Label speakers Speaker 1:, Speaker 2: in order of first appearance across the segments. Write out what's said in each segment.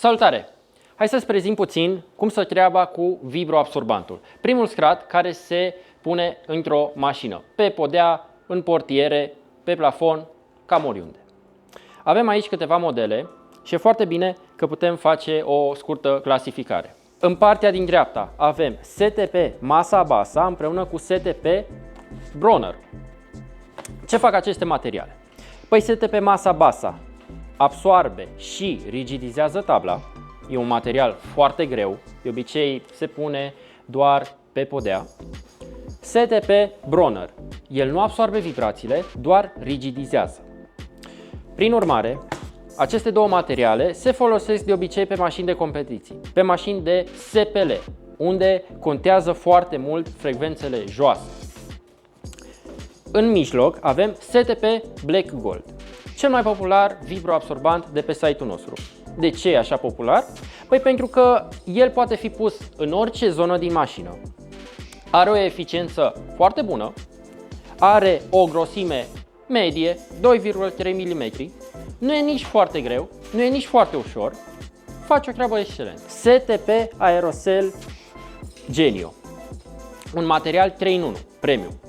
Speaker 1: Salutare! Hai să-ți prezint puțin cum se treaba cu vibroabsorbantul. Primul strat care se pune într-o mașină, pe podea, în portiere, pe plafon, cam oriunde. Avem aici câteva modele și e foarte bine că putem face o scurtă clasificare. În partea din dreapta avem STP Masa Basa împreună cu STP Bronner. Ce fac aceste materiale? Păi STP Masa Basa absoarbe și rigidizează tabla. E un material foarte greu, de obicei se pune doar pe podea. STP Bronner, el nu absoarbe vibrațiile, doar rigidizează. Prin urmare, aceste două materiale se folosesc de obicei pe mașini de competiții, pe mașini de SPL, unde contează foarte mult frecvențele joase. În mijloc avem STP Black Gold, cel mai popular vibroabsorbant de pe site-ul nostru. De ce e așa popular? Păi pentru că el poate fi pus în orice zonă din mașină, are o eficiență foarte bună, are o grosime medie, 2,3 mm, nu e nici foarte greu, nu e nici foarte ușor, face o treabă excelentă. STP Aerosel Genio, un material 3 în 1, premium.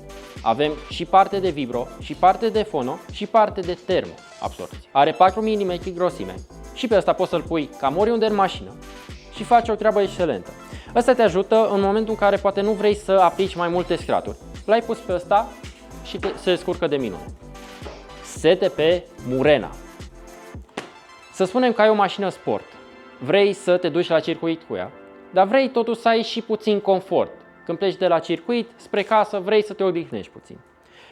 Speaker 1: Avem și parte de vibro, și parte de fono, și parte de termo absorție. Are 4 mm grosime și pe ăsta poți să-l pui cam oriunde în mașină și face o treabă excelentă. Ăsta te ajută în momentul în care poate nu vrei să aplici mai multe scraturi. L-ai pus pe ăsta și se descurcă de minune. STP Murena. Să spunem că ai o mașină sport, vrei să te duci la circuit cu ea, dar vrei totuși să ai și puțin confort. Când pleci de la circuit spre casă, vrei să te odihnești puțin.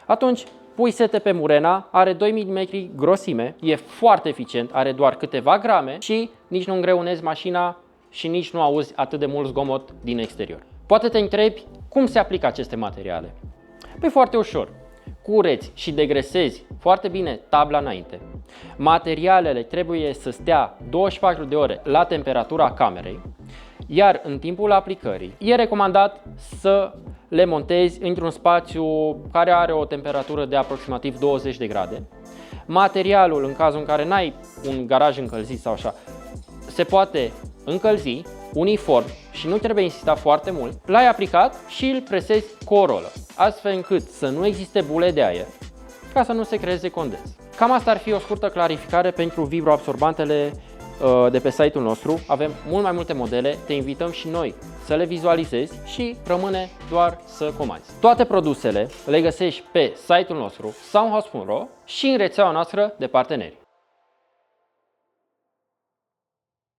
Speaker 1: Atunci pui STP Murena, are 2 mm grosime, e foarte eficient, are doar câteva grame și nici nu îngreunezi mașina și nici nu auzi atât de mult zgomot din exterior. Poate te întrebi cum se aplică aceste materiale. Păi foarte ușor. Cureți și degresezi foarte bine tabla înainte. Materialele trebuie să stea 24 de ore la temperatura camerei, iar în timpul aplicării e recomandat să le montezi într-un spațiu care are o temperatură de aproximativ 20 de grade. Materialul, în cazul în care n-ai un garaj încălzit sau așa, se poate încălzi uniform și nu trebuie insista foarte mult. L-ai aplicat și îl presezi cu o rolă, astfel încât să nu existe bule de aer, ca să nu se creeze condens. Cam asta ar fi o scurtă clarificare pentru vibroabsorbantele de pe site-ul nostru. Avem mult mai multe modele, te invităm și noi să le vizualizezi și rămâne doar să comanzi. Toate produsele le găsești pe site-ul nostru soundhouse.ro și în rețeaua noastră de parteneri.